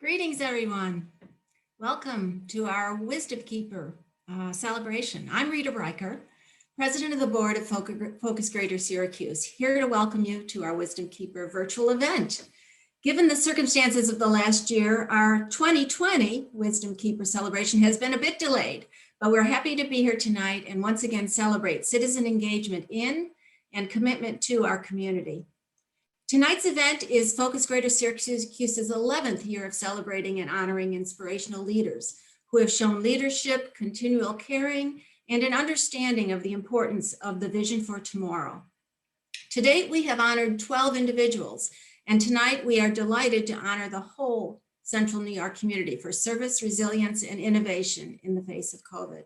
Greetings, everyone. Welcome to our Wisdom Keeper celebration. I'm Rita Breicher, President of the Board of Focus Greater Syracuse, here to welcome you to our Wisdom Keeper virtual event. Given the circumstances of the last year, our 2020 Wisdom Keeper celebration has been a bit delayed, but we're happy to be here tonight and once again celebrate citizen engagement in and commitment to our community. Tonight's event is Focus Greater Syracuse's 11th year of celebrating and honoring inspirational leaders who have shown leadership, continual caring, and an understanding of the importance of the vision for tomorrow. To date, we have honored 12 individuals, and tonight we are delighted to honor the whole Central New York community for service, resilience, and innovation in the face of COVID.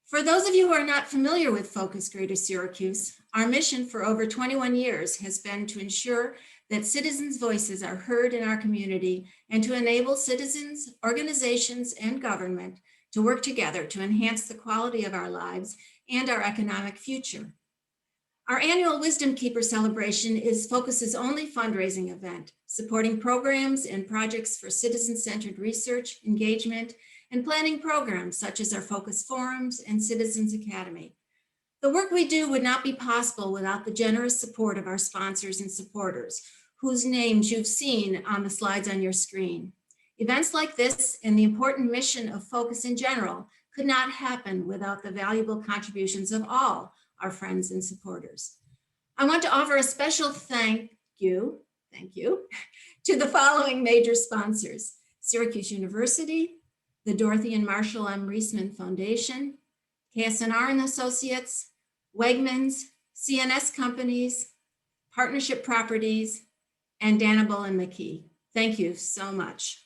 For those of you who are not familiar with Focus Greater Syracuse, our mission for over 21 years has been to ensure that citizens' voices are heard in our community and to enable citizens, organizations, and government to work together to enhance the quality of our lives and our economic future. Our annual Wisdom Keeper celebration is Focus's only fundraising event, supporting programs and projects for citizen-centered research, engagement, and planning programs such as our Focus Forums and Citizens Academy. The work we do would not be possible without the generous support of our sponsors and supporters, whose names you've seen on the slides on your screen. Events like this and the important mission of Focus in general could not happen without the valuable contributions of all our friends and supporters. I want to offer a special thank you to the following major sponsors: Syracuse University, the Dorothy and Marshall M. Reisman Foundation, KSNR and Associates, Wegmans, CNS Companies, Partnership Properties, and Danable and McKee. Thank you so much.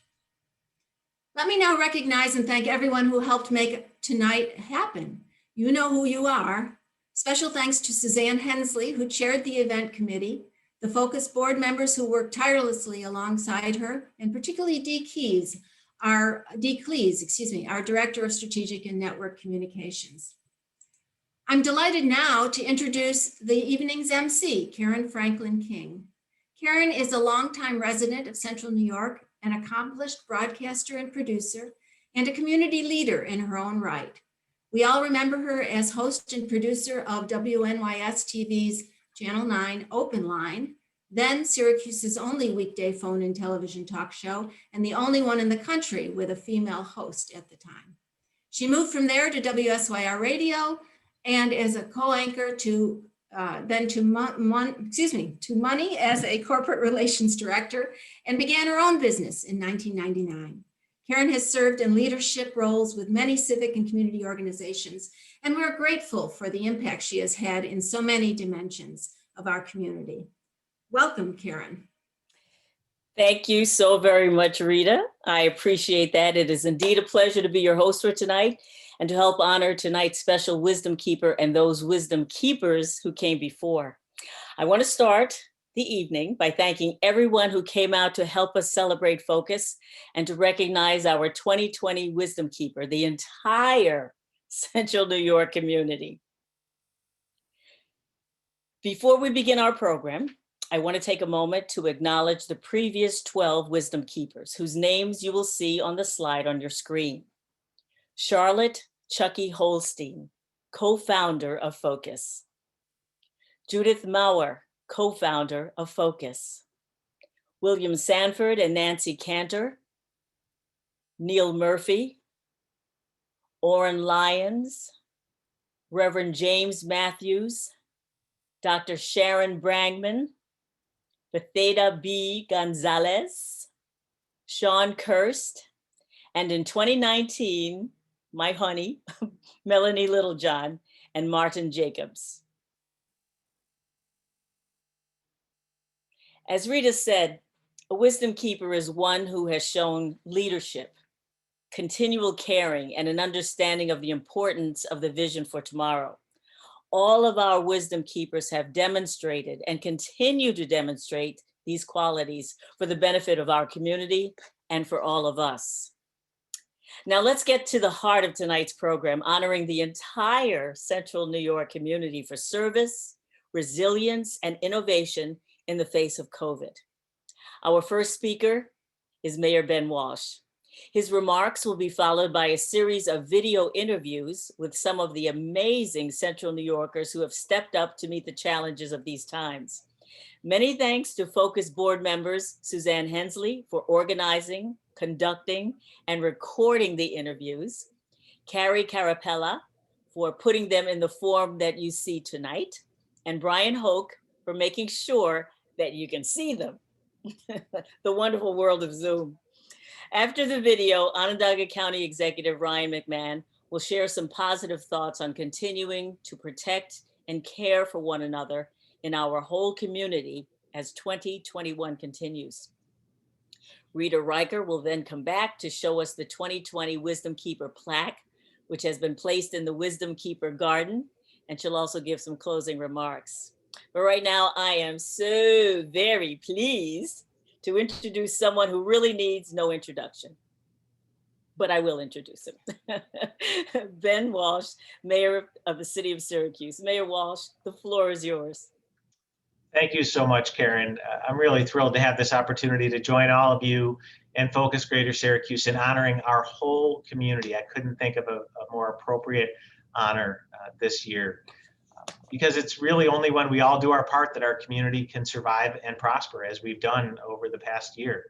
Let me now recognize and thank everyone who helped make tonight happen. You know who you are. Special thanks to Suzanne Hensley, who chaired the event committee, the Focus board members who worked tirelessly alongside her, and particularly Dee Cleese, our Director of Strategic and Network Communications. I'm delighted now to introduce the evening's MC, Karen Franklin King. Karen is a longtime resident of Central New York, an accomplished broadcaster and producer, and a community leader in her own right. We all remember her as host and producer of WNYS TV's Channel 9 Open Line, then Syracuse's only weekday phone and television talk show, and the only one in the country with a female host at the time. She moved from there to WSYR Radio and as a co-anchor to Money as a corporate relations director, and began her own business in 1999. Karen has served in leadership roles with many civic and community organizations, and we're grateful for the impact she has had in so many dimensions of our community. Welcome, Karen. Thank you so very much, Rita. I appreciate that. It is indeed a pleasure to be your host for tonight and to help honor tonight's special Wisdom Keeper and those Wisdom Keepers who came before. I want to start the evening by thanking everyone who came out to help us celebrate Focus and to recognize our 2020 Wisdom Keeper, the entire Central New York community. Before we begin our program, I want to take a moment to acknowledge the previous 12 Wisdom Keepers, whose names you will see on the slide on your screen. Charlotte Chucky Holstein, co-founder of Focus. Judith Mauer, co-founder of Focus. William Sanford and Nancy Cantor. Neil Murphy. Orrin Lyons. Reverend James Matthews. Dr. Sharon Brangman. Betheda B. Gonzalez, Sean Kirst, and in 2019, my honey, Melanie Littlejohn, and Martin Jacobs. As Rita said, a Wisdom Keeper is one who has shown leadership, continual caring, and an understanding of the importance of the vision for tomorrow. All of our Wisdom Keepers have demonstrated and continue to demonstrate these qualities for the benefit of our community and for all of us. Now let's get to the heart of tonight's program, honoring the entire Central New York community for service, resilience, and innovation in the face of COVID. Our first speaker is Mayor Ben Walsh. His remarks will be followed by a series of video interviews with some of the amazing Central New Yorkers who have stepped up to meet the challenges of these times. Many thanks to Focus board members Suzanne Hensley for organizing, conducting, and recording the interviews, Carrie Carapella for putting them in the form that you see tonight, and Brian Hoke for making sure that you can see them. The wonderful world of Zoom. After the video, Onondaga County Executive Ryan McMahon will share some positive thoughts on continuing to protect and care for one another in our whole community as 2021 continues. Rita Riker will then come back to show us the 2020 Wisdom Keeper plaque, which has been placed in the Wisdom Keeper garden, and she'll also give some closing remarks. But right now, I am so very pleased to introduce someone who really needs no introduction, but I will introduce him. Ben Walsh, Mayor of the City of Syracuse. Mayor Walsh, the floor is yours. Thank you so much, Karen. I'm really thrilled to have this opportunity to join all of you and Focus Greater Syracuse in honoring our whole community. I couldn't think of a more appropriate honor this year, because it's really only when we all do our part that our community can survive and prosper, as we've done over the past year.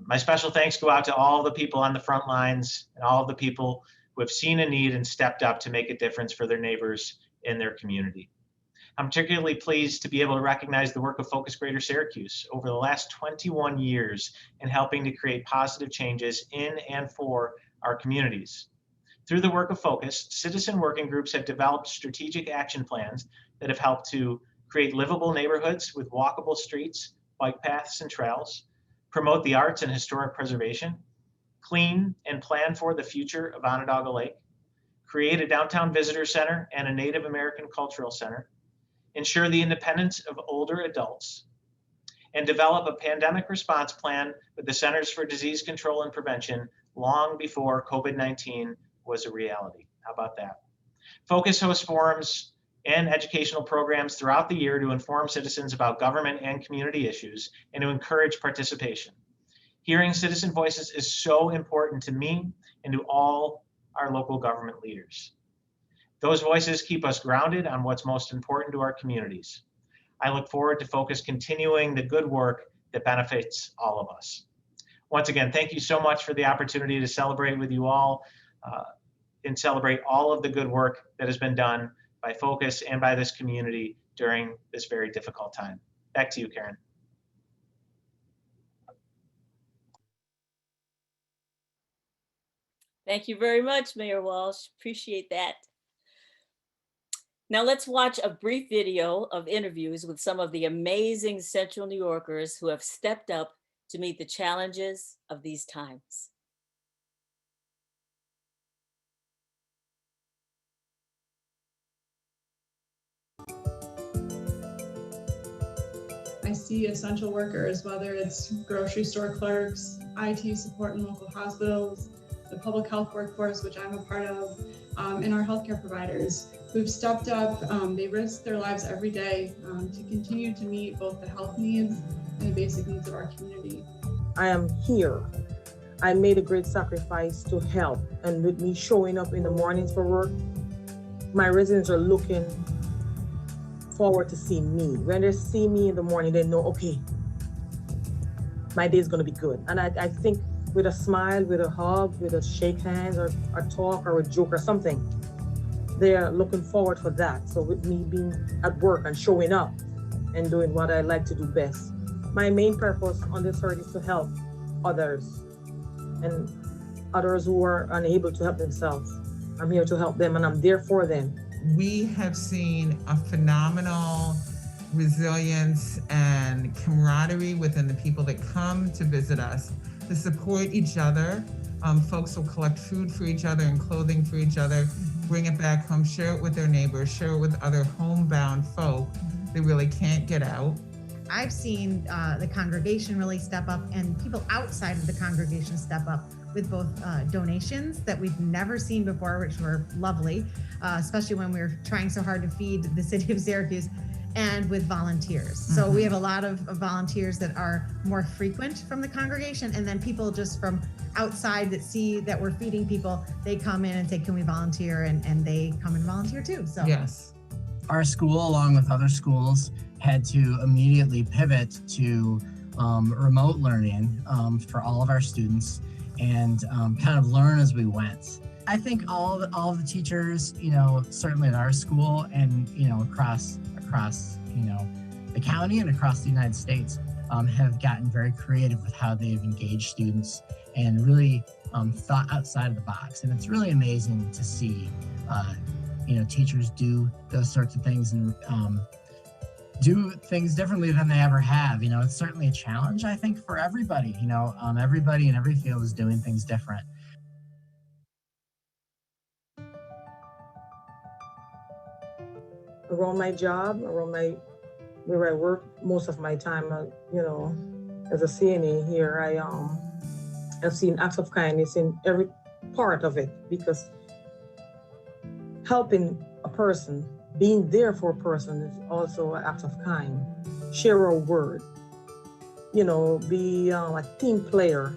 My special thanks go out to all the people on the front lines and all of the people who have seen a need and stepped up to make a difference for their neighbors in their community. I'm particularly pleased to be able to recognize the work of Focus Greater Syracuse over the last 21 years in helping to create positive changes in and for our communities. Through the work of Focus, citizen working groups have developed strategic action plans that have helped to create livable neighborhoods with walkable streets, bike paths, and trails, promote the arts and historic preservation, clean and plan for the future of Onondaga Lake, create a downtown visitor center and a Native American cultural center, ensure the independence of older adults, and develop a pandemic response plan with the Centers for Disease Control and Prevention long before COVID-19 was a reality. How about that? Focus hosts forums and educational programs throughout the year to inform citizens about government and community issues and to encourage participation. Hearing citizen voices is so important to me and to all our local government leaders. Those voices keep us grounded on what's most important to our communities. I look forward to Focus continuing the good work that benefits all of us. Once again, thank you so much for the opportunity to celebrate with you all and celebrate all of the good work that has been done by Focus and by this community during this very difficult time. Back to you, Karen. Thank you very much, Mayor Walsh. Appreciate that. Now let's watch a brief video of interviews with some of the amazing Central New Yorkers who have stepped up to meet the challenges of these times. I see essential workers, whether it's grocery store clerks, IT support in local hospitals, the public health workforce, which I'm a part of, and our healthcare providers who've stepped up. They risk their lives every day to continue to meet both the health needs and the basic needs of our community. I am here. I made a great sacrifice to help, and with me showing up in the mornings for work, my residents are looking forward to seeing me. When they see me in the morning, they know, okay, my day is going to be good. And I think with a smile, with a hug, with a shake hands, or a talk, or a joke, or something, they are looking forward for that. So with me being at work and showing up and doing what I like to do best, my main purpose on this earth is to help others and others who are unable to help themselves. I'm here to help them, and I'm there for them. We have seen a phenomenal resilience and camaraderie within the people that come to visit us, to support each other. Folks will collect food for each other and clothing for each other, bring it back home, share it with their neighbors, share it with other homebound folk that really can't get out. I've seen the congregation really step up, and people outside of the congregation step up with both donations that we've never seen before, which were lovely, especially when we were trying so hard to feed the city of Syracuse, and with volunteers. So we have a lot of volunteers that are more frequent from the congregation, and then people just from outside that see that we're feeding people, they come in and say, can we volunteer? And they come and volunteer too. So Yes. Our school, along with other schools, had to immediately pivot to remote learning for all of our students and kind of learn as we went. I think all of the teachers, certainly at our school and, across the county and across the United States have gotten very creative with how they've engaged students and really thought outside of the box. And it's really amazing to see, teachers do those sorts of things and do things differently than they ever have. It's certainly a challenge, I think, for everybody. Everybody in every field is doing things different. Around my job, where I work most of my time, as a CNA here, I've seen acts of kindness in every part of it, because helping a person, being there for a person is also an act of kind. Share a word, be a team player.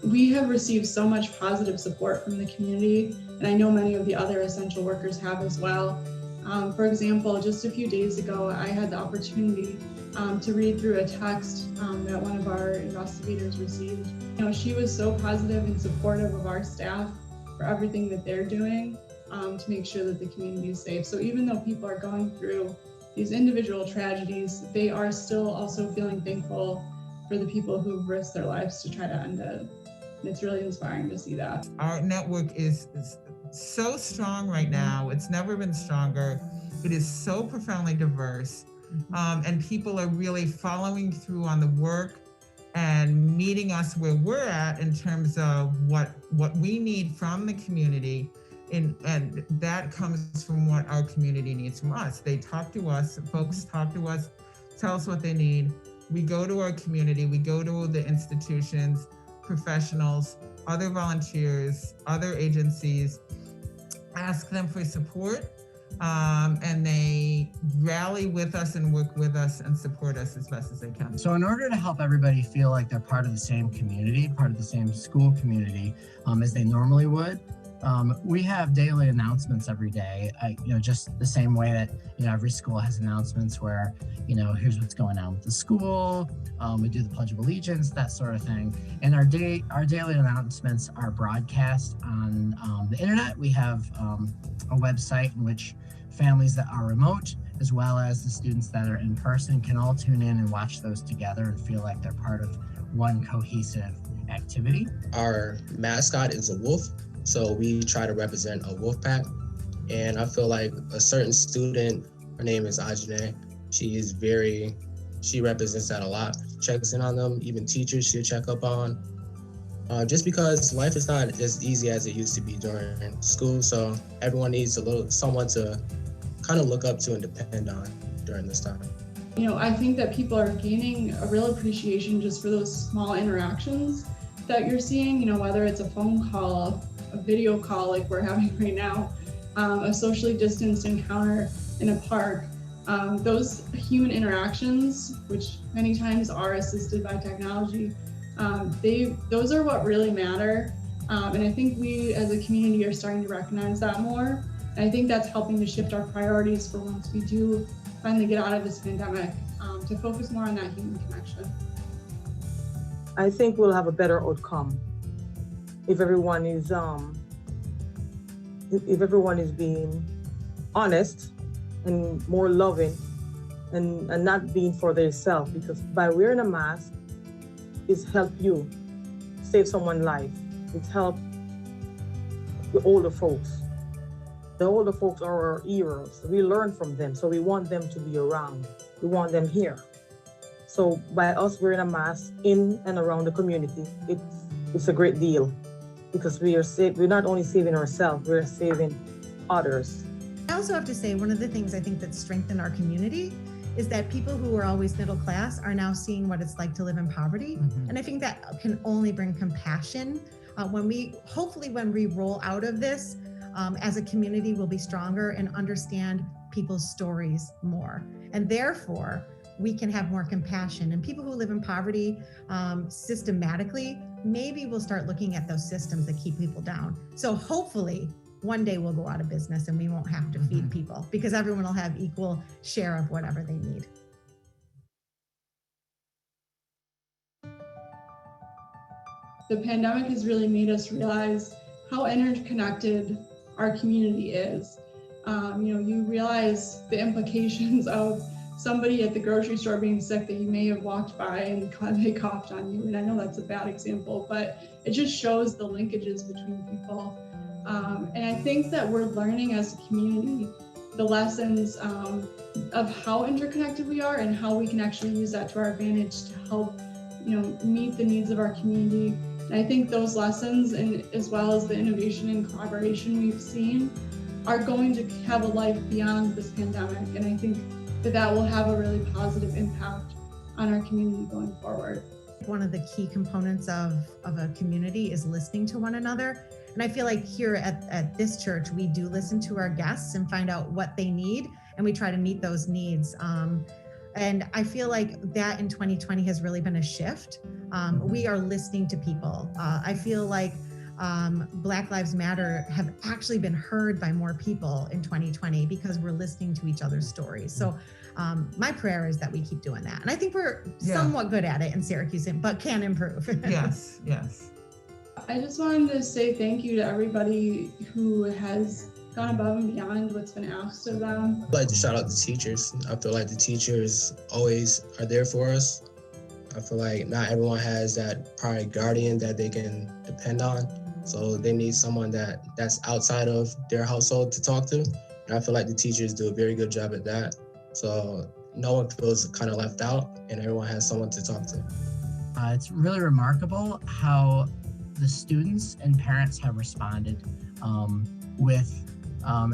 We have received so much positive support from the community, and I know many of the other essential workers have as well. For example, just a few days ago, I had the opportunity to read through a text that one of our investigators received. She was so positive and supportive of our staff for everything that they're doing to make sure that the community is safe. So even though people are going through these individual tragedies, they are still also feeling thankful for the people who've risked their lives to try to end it. And it's really inspiring to see that. Our network is so strong right now. It's never been stronger. It is so profoundly diverse. And people are really following through on the work and meeting us where we're at in terms of what we need from the community. And that comes from what our community needs from us. They talk to us, folks talk to us, tell us what they need. We go to our community, we go to the institutions, professionals, other volunteers, other agencies, ask them for support, and they rally with us and work with us and support us as best as they can. So in order to help everybody feel like they're part of the same community, part of the same school community as they normally would, we have daily announcements every day, just the same way that, every school has announcements where, here's what's going on with the school, we do the Pledge of Allegiance, that sort of thing. And our daily announcements are broadcast on the internet. We have a website in which families that are remote, as well as the students that are in person, can all tune in and watch those together and feel like they're part of one cohesive activity. Our mascot is a wolf. So we try to represent a wolf pack. And I feel like a certain student, her name is Ajane, she represents that a lot. Checks in on them, even teachers she'll check up on. Just because life is not as easy as it used to be during school. So everyone needs someone to kind of look up to and depend on during this time. I think that people are gaining a real appreciation just for those small interactions that you're seeing, whether it's a phone call, a video call like we're having right now, a socially distanced encounter in a park. Those human interactions, which many times are assisted by technology, those are what really matter. And I think we as a community are starting to recognize that more. And I think that's helping to shift our priorities for once we do finally get out of this pandemic, to focus more on that human connection. I think we'll have a better outcome if everyone is being honest and more loving and not being for themselves, because by wearing a mask, it's help you save someone's life. It's help the older folks. The older folks are our heroes. We learn from them, so we want them to be around. We want them here. So by us wearing a mask in and around the community, it's a great deal, because we're not only saving ourselves, we're saving others. I also have to say, one of the things I think that's strengthened our community is that people who were always middle class are now seeing what it's like to live in poverty. Mm-hmm. And I think that can only bring compassion. When we roll out of this, as a community, we'll be stronger and understand people's stories more. And therefore, we can have more compassion. And people who live in poverty systematically, maybe we'll start looking at those systems that keep people down. So hopefully, one day we'll go out of business and we won't have to feed people because everyone will have equal share of whatever they need. The pandemic has really made us realize how interconnected our community is. You realize the implications of somebody at the grocery store being sick that you may have walked by and they coughed on you. And I know that's a bad example, but it just shows the linkages between people. And I think that we're learning as a community the lessons of how interconnected we are and how we can actually use that to our advantage to help, meet the needs of our community. And I think those lessons, and as well as the innovation and collaboration we've seen, are going to have a life beyond this pandemic. And I think that will have a really positive impact on our community going forward. One of the key components of a community is listening to one another. And I feel like here at this church, we do listen to our guests and find out what they need, and we try to meet those needs. And I feel like that in 2020 has really been a shift. We are listening to people. I feel like Black Lives Matter have actually been heard by more people in 2020 because we're listening to each other's stories. So my prayer is that we keep doing that. And I think we're somewhat good at it in Syracuse, but can improve. Yes, yes. I just wanted to say thank you to everybody who has gone above and beyond what's been asked of them. I'd like to shout out the teachers. I feel like the teachers always are there for us. I feel like not everyone has that probably guardian that they can depend on. So they need someone that's outside of their household to talk to. And I feel like the teachers do a very good job at that. So no one feels kind of left out and everyone has someone to talk to. It's really remarkable how the students and parents have responded with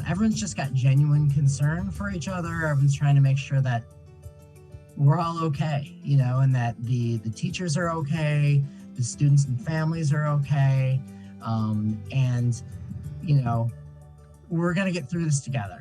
everyone's just got genuine concern for each other. Everyone's trying to make sure that we're all okay, and that the teachers are okay, the students and families are okay. And we're going to get through this together.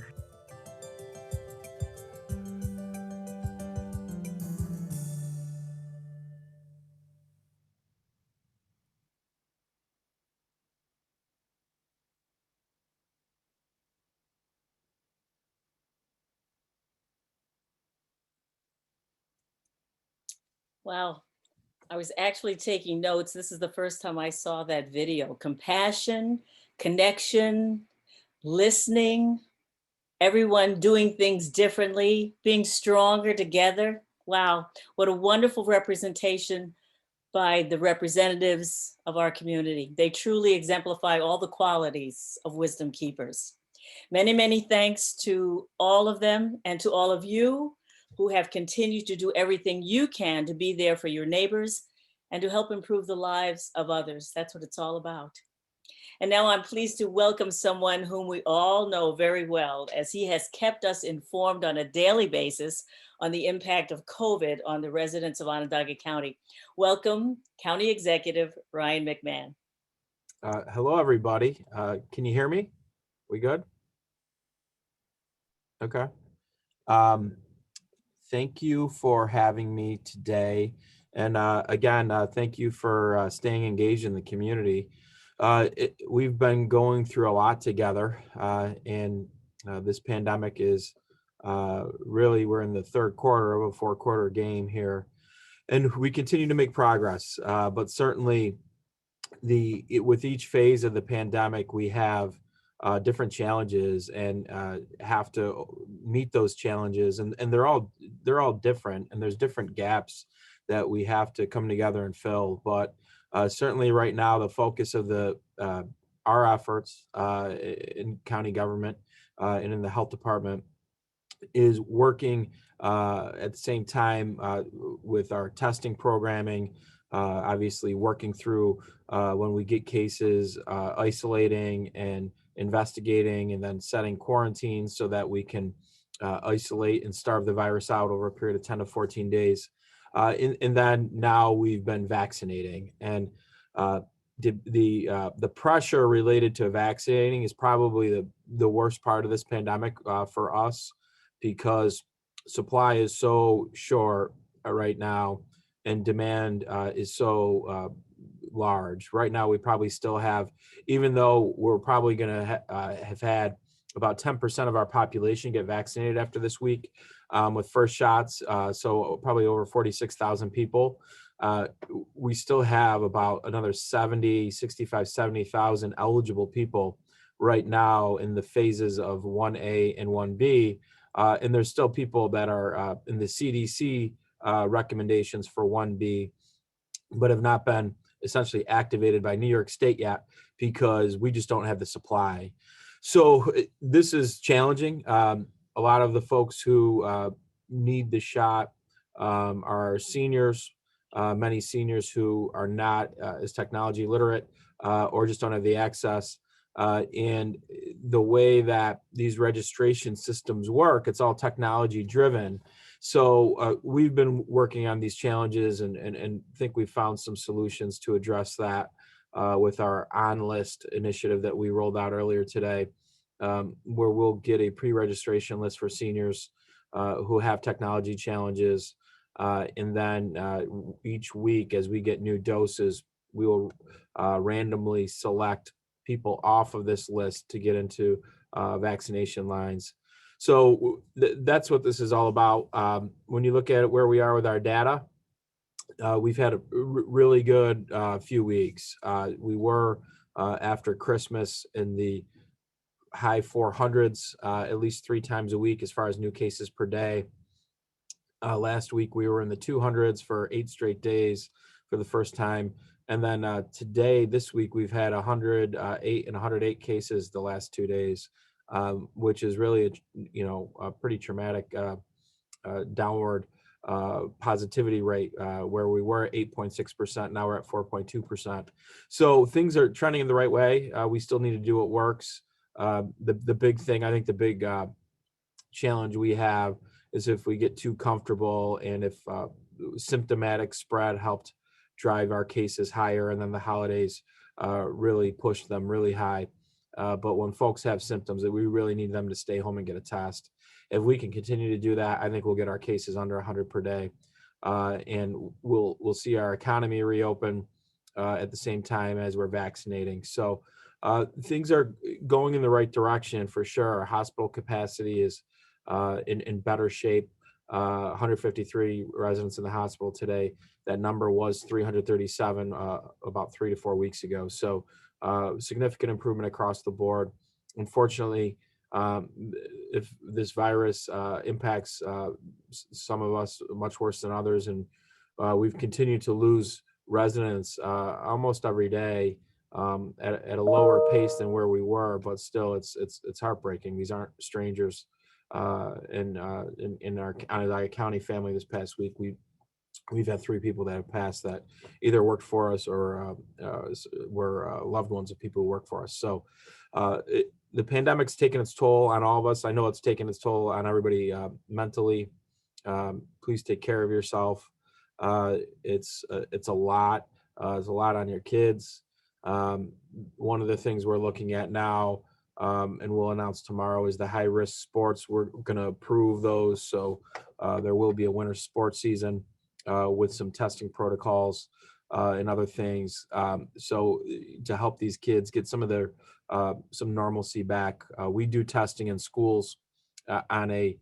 Wow. I was actually taking notes. This is the first time I saw that video. Compassion, connection, listening, everyone doing things differently, being stronger together. Wow, what a wonderful representation by the representatives of our community. They truly exemplify all the qualities of wisdom keepers. Many, many thanks to all of them and to all of you who have continued to do everything you can to be there for your neighbors and to help improve the lives of others. That's what it's all about. And now I'm pleased to welcome someone whom we all know very well, as he has kept us informed on a daily basis on the impact of COVID on the residents of Onondaga County. Welcome, County Executive Ryan McMahon. Hello, everybody. Can you hear me? We good? Okay. Thank you for having me today. And again, thank you for staying engaged in the community. We've been going through a lot together, and this pandemic is really, we're in the third quarter of a 4-quarter game here, and we continue to make progress. But certainly, with each phase of the pandemic, we have different challenges and have to meet those challenges, and they're all different, and there's different gaps that we have to come together and fill. But certainly right now, the focus of our efforts in county government and in the health department is working at the same time with our testing programming, obviously working through when we get cases, isolating and investigating, and then setting quarantines so that we can isolate and starve the virus out over a period of 10 to 14 days. And then now we've been vaccinating, and the pressure related to vaccinating is probably the worst part of this pandemic for us. because supply is so short right now, and demand is so large. Right now, we probably still have, even though we're probably going to have had about 10% of our population get vaccinated after this week with first shots, so probably over 46,000 people. We still have about another 70,000 eligible people right now in the phases of 1A and 1B. And there's still people that are in the CDC recommendations for 1B, but have not been essentially activated by New York State yet because we just don't have the supply. So this is challenging. A lot of the folks who need the shot are seniors, many seniors who are not as technology literate or just don't have the access. And the way that these registration systems work, it's all technology driven. So we've been working on these challenges and think we've found some solutions to address that with our on-list initiative that we rolled out earlier today, where we'll get a pre-registration list for seniors who have technology challenges. And then each week as we get new doses, we will randomly select people off of this list to get into vaccination lines. So that's what this is all about. When you look at where we are with our data, we've had a really good few weeks. We were after Christmas in the high 400s, at least 3 times a week as far as new cases per day. Last week we were in the 200s for 8 straight days for the first time. And then today, this week, we've had 108 and 108 cases the last 2 days, which is really, a pretty traumatic downward positivity rate where we were at 8.6%. Now we're at 4.2%. So things are trending in the right way. We still need to do what works. The big thing, I think the big challenge we have is if we get too comfortable and if symptomatic spread helped drive our cases higher, and then the holidays really push them really high. But when folks have symptoms, that we really need them to stay home and get a test. If we can continue to do that, I think we'll get our cases under 100 per day, and we'll see our economy reopen at the same time as we're vaccinating. So things are going in the right direction for sure. Our hospital capacity is in better shape. 153 residents in the hospital today. That number was 337 about 3 to 4 weeks ago. So significant improvement across the board. Unfortunately, if this virus impacts some of us much worse than others, and we've continued to lose residents almost every day at a lower pace than where we were, but still it's heartbreaking. These aren't strangers. In our county family this past week, we've had 3 people that have passed that either worked for us or were loved ones of people who work for us. So the pandemic's taken its toll on all of us. I know it's taken its toll on everybody mentally. Please take care of yourself. It's a lot. It's a lot on your kids. One of the things we're looking at now, and we'll announce tomorrow, is the high risk sports. We're going to approve those. So there will be a winter sports season with some testing protocols and other things. So to help these kids get some of their some normalcy back, we do testing in schools on a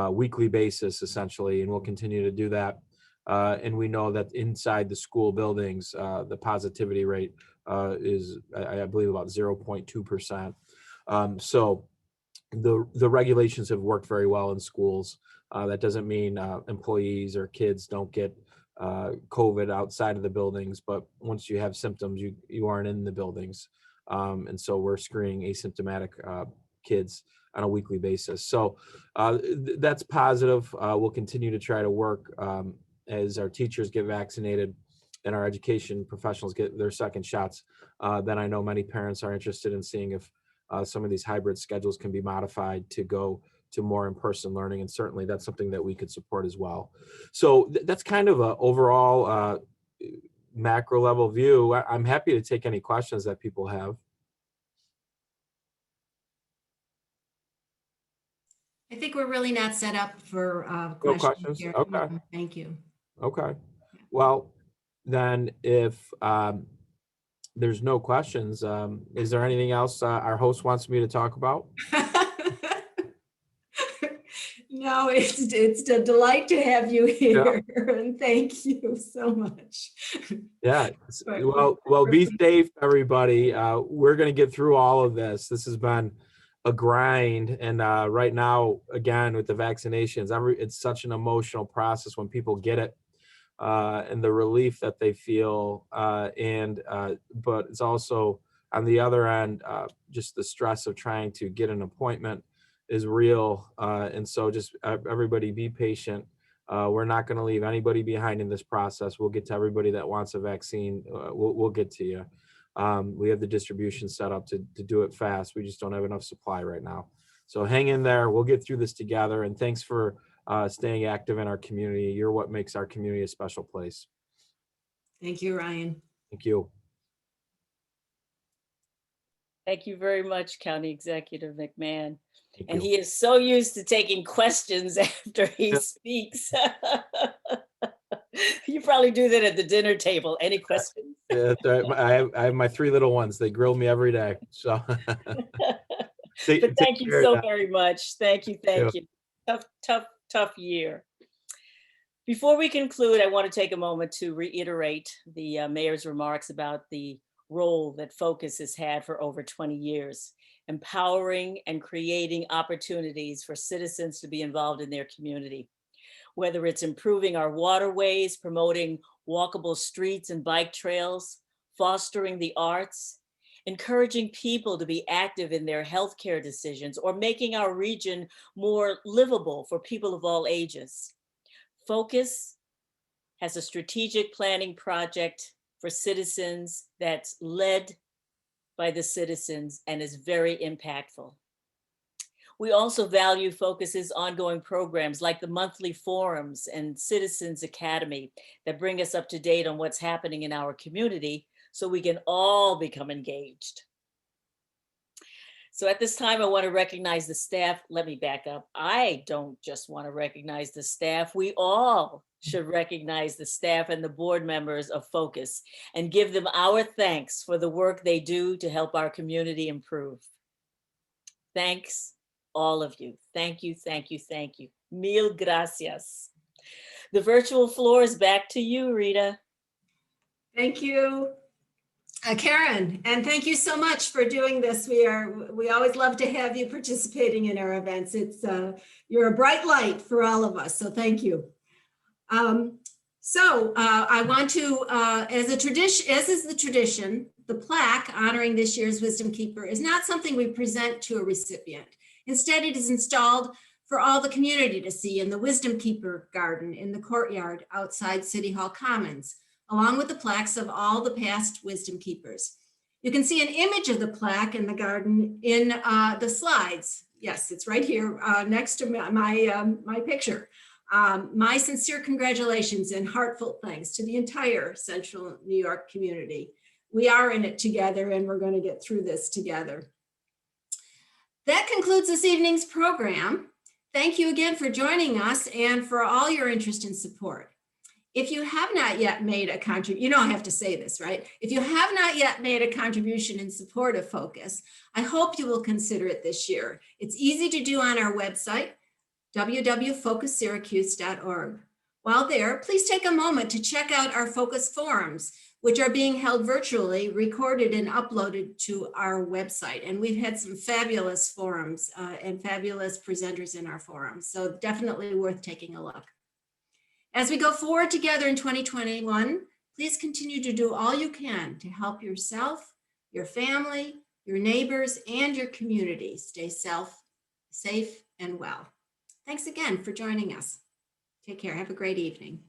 weekly basis, essentially, and we'll continue to do that. And we know that inside the school buildings, the positivity rate is, I believe, about 0.2%. So the regulations have worked very well in schools. That doesn't mean employees or kids don't get COVID outside of the buildings, but once you have symptoms, you aren't in the buildings. And so we're screening asymptomatic kids on a weekly basis. So that's positive. We'll continue to try to work as our teachers get vaccinated and our education professionals get their second shots. Then I know many parents are interested in seeing if some of these hybrid schedules can be modified to go to more in-person learning. And certainly that's something that we could support as well. So that's kind of an overall macro level view. I'm happy to take any questions that people have. I think we're really not set up for No questions questions? here. Okay. No, thank you. Okay. Well, then if there's no questions, is there anything else our host wants me to talk about? No, it's a delight to have you here, and thank you so much. Yeah. But Well, be safe, everybody. We're going to get through all of this. This has been a grind. And right now, again, with the vaccinations, it's such an emotional process when people get it, and the relief that they feel. But it's also on the other end, just the stress of trying to get an appointment is real. And so just everybody be patient. We're not going to leave anybody behind in this process. We'll get to everybody that wants a vaccine. We'll get to you. We have the distribution set up to do it fast. We just don't have enough supply right now. So hang in there. We'll get through this together. And thanks for staying active in our community. You're what makes our community a special place. thank you, Ryan. Thank you. Thank you very much, County Executive McMahon. Thank And you. he is so used to taking questions after he speaks. You probably do that at the dinner table. Any questions? Yeah, I have my 3 little ones. They grill me every day. So But thank you so very much. Thank you. Thank you. Tough year. Before we conclude, I want to take a moment to reiterate the mayor's remarks about the role that Focus has had for over 20 years, empowering and creating opportunities for citizens to be involved in their community. Whether it's improving our waterways, promoting walkable streets and bike trails, fostering the arts, encouraging people to be active in their healthcare decisions, or making our region more livable for people of all ages. Focus has a strategic planning project for citizens that's led by the citizens and is very impactful. We also value Focus's ongoing programs like the monthly forums and Citizens Academy that bring us up to date on what's happening in our community so we can all become engaged. So at this time, I want to recognize the staff. Let me back up. I don't just want to recognize the staff. We all should recognize the staff and the board members of Focus and give them our thanks for the work they do to help our community improve. Thanks, all of you. Thank you, thank you, thank you. Mil gracias. The virtual floor is back to you, Rita. Thank you, Karen, and thank you so much for doing this. We always love to have you participating in our events. You're a bright light for all of us, so thank you. I want to, as is the tradition, the plaque honoring this year's Wisdom Keeper is not something we present to a recipient. Instead, it is installed for all the community to see in the Wisdom Keeper garden in the courtyard outside City Hall Commons, along with the plaques of all the past Wisdom Keepers. You can see an image of the plaque in the garden in the slides. Yes, it's right here next to my picture. My sincere congratulations and heartfelt thanks to the entire Central New York community. We are in it together and we're going to get through this together. That concludes this evening's program. Thank you again for joining us and for all your interest and support. If you have not yet made a contribution, you know I have to say this, right? If you have not yet made a contribution in support of Focus, I hope you will consider it this year. It's easy to do on our website, www.focussyracuse.org. While there, please take a moment to check out our Focus forums, which are being held virtually, recorded and uploaded to our website. And we've had some fabulous forums and fabulous presenters in our forums, so definitely worth taking a look. As we go forward together in 2021, please continue to do all you can to help yourself, your family, your neighbors, and your community stay safe and well. Thanks again for joining us. Take care. Have a great evening.